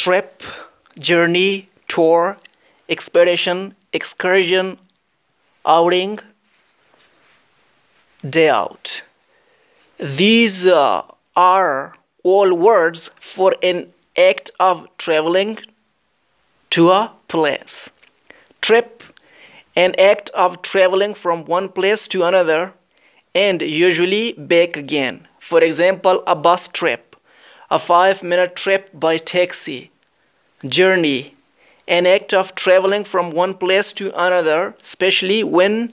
trip, journey, tour, expedition, excursion, outing, day out. These are all words for an act of traveling to a place. Trip, an act of traveling from one place to another and usually back again. For example, a bus trip, a 5-minute trip by taxi. Journey, an act of traveling from one place to another, especially when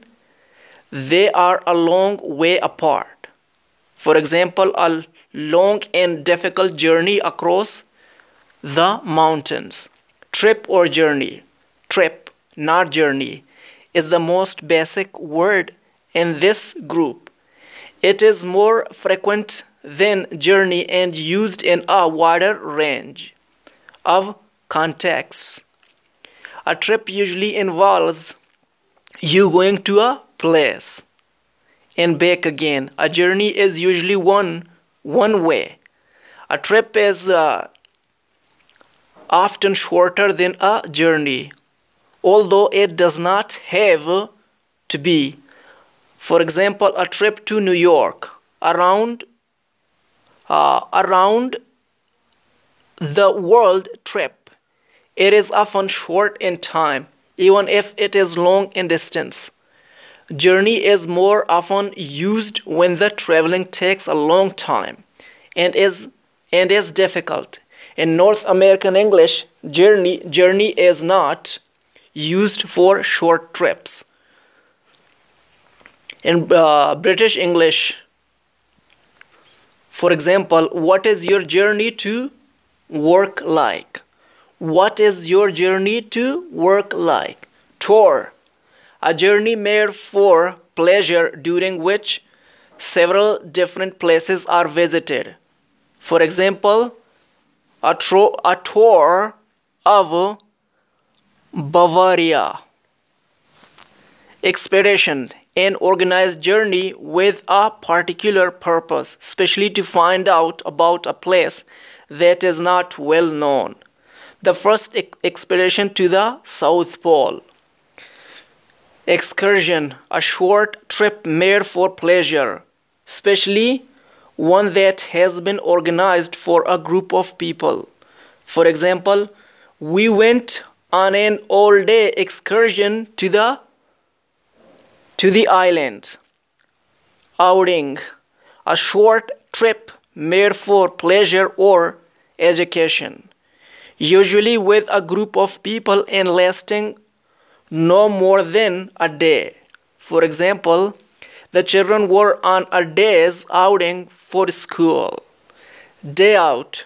they are a long way apart. For example, a long and difficult journey across the mountains. Trip or journey. Trip, not journey, is the most basic word in this group. It is more frequent than journey and used in a wider range of contexts. A trip usually involves you going to a place and back again. A journey is usually one way. A trip is often shorter than a journey, although it does not have to be. For example, a trip to New York around the world trip. It is often short in time, even if it is long in distance. Journey is more often used when the traveling takes a long time and is difficult. In North American English, journey is not used for short trips. In British English, for example, what is your journey to work like? What is your journey to work like? Tour, a journey made for pleasure during which several different places are visited. For example, a tour of Bavaria. Expedition, an organized journey with a particular purpose, especially to find out about a place that is not well known. The first expedition to the South Pole. Excursion, a short trip made for pleasure, especially one that has been organized for a group of people. For example, we went on an all-day excursion to the island. Outing, a short trip made for pleasure or education, usually with a group of people and lasting no more than a day. For example, the children were on a day's outing for school. Day out,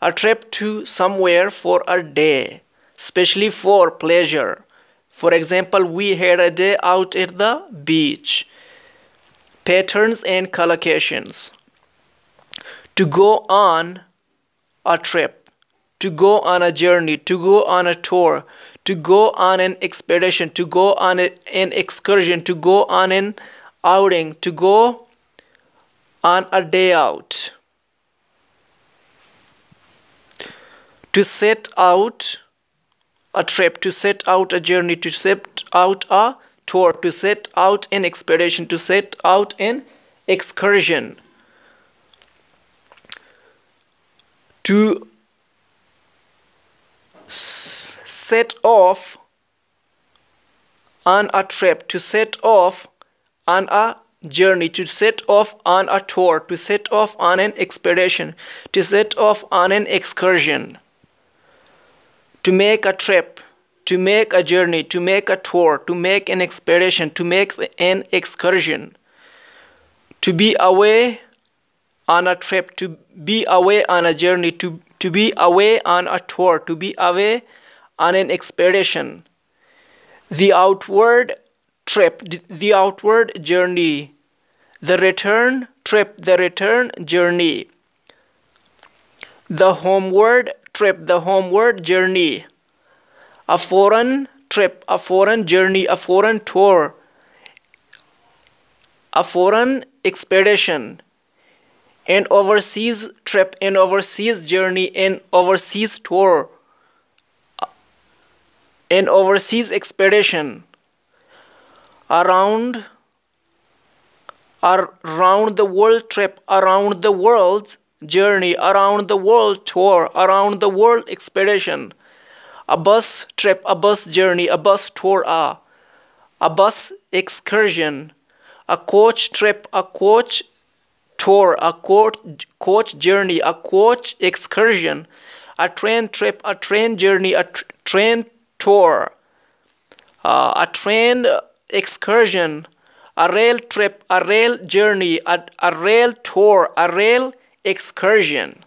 a trip to somewhere for a day, especially for pleasure. For example, we had a day out at the beach. Patterns and collocations. To go on a trip, to go on a journey, to go on a tour, to go on an expedition, to go on an excursion, to go on an outing, to go on a day out. To set out a trip, to set out a journey, to set out a tour, to set out an expedition, to set out an excursion. To set off on a trip, to set off on a journey, to set off on a tour, to set off on an expedition, to set off on an excursion. To make a trip, to make a journey, to make a tour, to make an expedition, to make an excursion. To be away on a trip, to be away on a journey, to be away on a tour, to be away on an expedition. The outward trip, the outward journey. The return trip, the return journey. The homeward trip, the homeward journey. A foreign trip, a foreign journey, a foreign tour. A foreign expedition. an overseas trip, an overseas journey, an overseas tour, an overseas expedition, around around the world trip, around the world journey, around the world tour, around the world expedition, a bus trip, a bus journey, a bus tour, a bus excursion, a coach trip, a coach tour, a coach journey, a coach excursion, a train trip, a train journey, a train tour, a train excursion, a rail trip, a rail journey, a rail tour, a rail excursion.